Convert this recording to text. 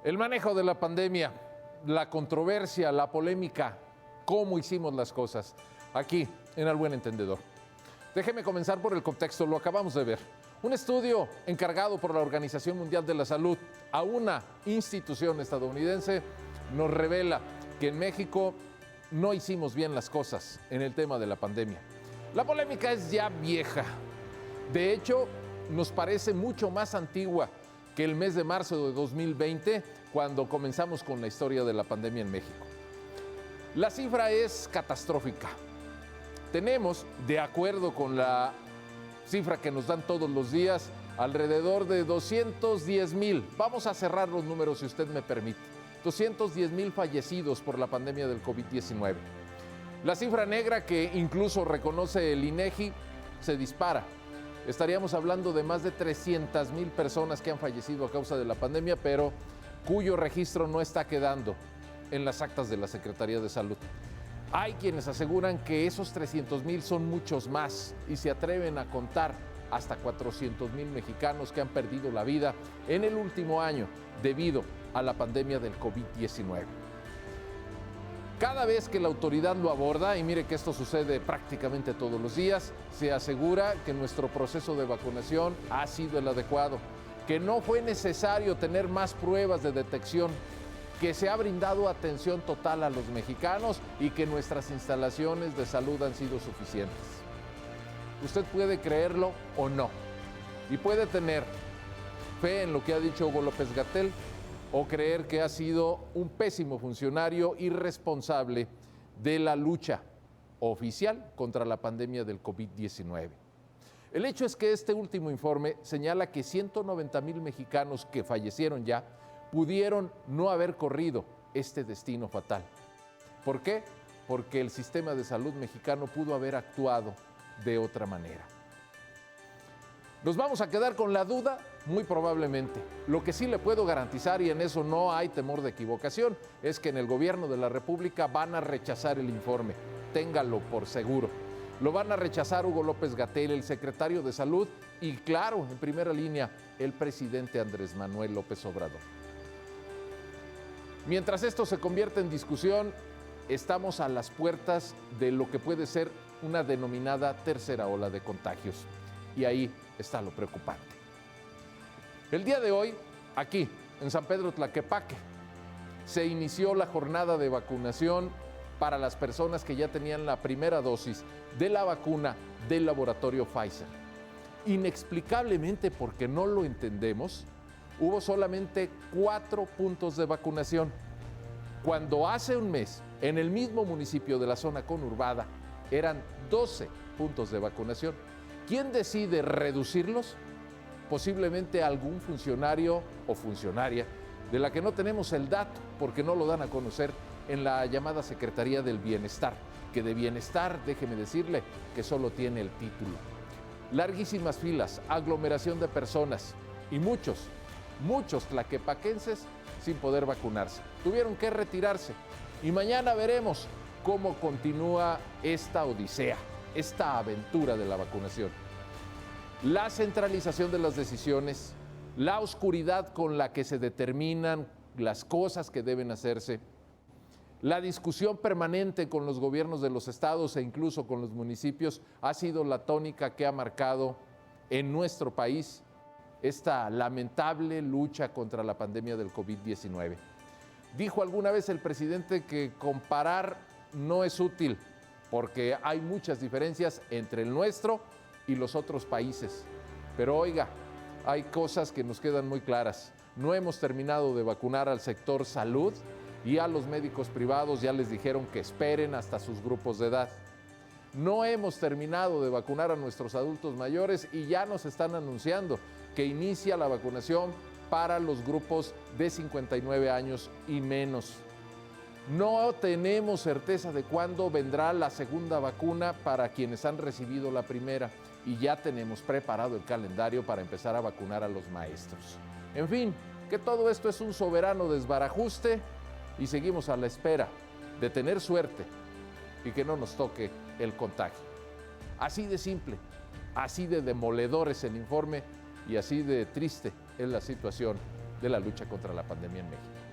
El manejo de la pandemia, la controversia, la polémica, cómo hicimos las cosas, aquí en Al Buen Entendedor. Déjeme comenzar por el contexto, lo acabamos de ver. Un estudio encargado por la Organización Mundial de la Salud a una institución estadounidense nos revela que en México no hicimos bien las cosas en el tema de la pandemia. La polémica es ya vieja. De hecho, nos parece mucho más antigua que el mes de marzo de 2020, cuando comenzamos con la historia de la pandemia en México. La cifra es catastrófica. Tenemos, de acuerdo con la cifra que nos dan todos los días, alrededor de 210,000. Vamos a cerrar los números, si usted me permite. 210,000 fallecidos por la pandemia del COVID-19. La cifra negra, que incluso reconoce el INEGI, se dispara. Estaríamos hablando de más de 300,000 personas que han fallecido a causa de la pandemia, pero cuyo registro no está quedando en las actas de la Secretaría de Salud. Hay quienes aseguran que esos 300,000 son muchos más y se atreven a contar hasta 400,000 mexicanos que han perdido la vida en el último año debido a la pandemia del COVID-19. Cada vez que la autoridad lo aborda, y mire que esto sucede prácticamente todos los días, se asegura que nuestro proceso de vacunación ha sido el adecuado, que no fue necesario tener más pruebas de detección, que se ha brindado atención total a los mexicanos y que nuestras instalaciones de salud han sido suficientes. Usted puede creerlo o no, y puede tener fe en lo que ha dicho Hugo López-Gatell, o creer que ha sido un pésimo funcionario irresponsable de la lucha oficial contra la pandemia del COVID-19. El hecho es que este último informe señala que 190,000 mexicanos que fallecieron ya pudieron no haber corrido este destino fatal. ¿Por qué? Porque el sistema de salud mexicano pudo haber actuado de otra manera. ¿Nos vamos a quedar con la duda? Muy probablemente. Lo que sí le puedo garantizar, y en eso no hay temor de equivocación, es que en el gobierno de la República van a rechazar el informe. Téngalo por seguro. Lo van a rechazar Hugo López-Gatell, el secretario de Salud, y claro, en primera línea, el presidente Andrés Manuel López Obrador. Mientras esto se convierte en discusión, estamos a las puertas de lo que puede ser una denominada tercera ola de contagios. Y ahí está lo preocupante. El día de hoy, aquí, en San Pedro Tlaquepaque, se inició la jornada de vacunación para las personas que ya tenían la primera dosis de la vacuna del laboratorio Pfizer. Inexplicablemente, porque no lo entendemos, hubo solamente 4 puntos de vacunación, cuando hace un mes, en el mismo municipio de la zona conurbada, eran 12 puntos de vacunación. ¿Quién decide reducirlos? Posiblemente algún funcionario o funcionaria de la que no tenemos el dato, porque no lo dan a conocer en la llamada Secretaría del Bienestar, que de bienestar, déjeme decirle, que solo tiene el título. Larguísimas filas, aglomeración de personas y muchos tlaquepaquenses sin poder vacunarse. Tuvieron que retirarse y mañana veremos cómo continúa esta odisea, esta aventura de la vacunación. La centralización de las decisiones, la oscuridad con la que se determinan las cosas que deben hacerse, la discusión permanente con los gobiernos de los estados e incluso con los municipios ha sido la tónica que ha marcado en nuestro país esta lamentable lucha contra la pandemia del COVID-19. Dijo alguna vez el presidente que comparar no es útil porque hay muchas diferencias entre el nuestro y los otros países. Pero oiga, hay cosas que nos quedan muy claras. No hemos terminado de vacunar al sector salud y a los médicos privados ya les dijeron que esperen hasta sus grupos de edad. No hemos terminado de vacunar a nuestros adultos mayores y ya nos están anunciando que inicia la vacunación para los grupos de 59 años y menos. No tenemos certeza de cuándo vendrá la segunda vacuna para quienes han recibido la primera y ya tenemos preparado el calendario para empezar a vacunar a los maestros. En fin, que todo esto es un soberano desbarajuste y seguimos a la espera de tener suerte y que no nos toque el contagio. Así de simple, así de demoledor es el informe y así de triste es la situación de la lucha contra la pandemia en México.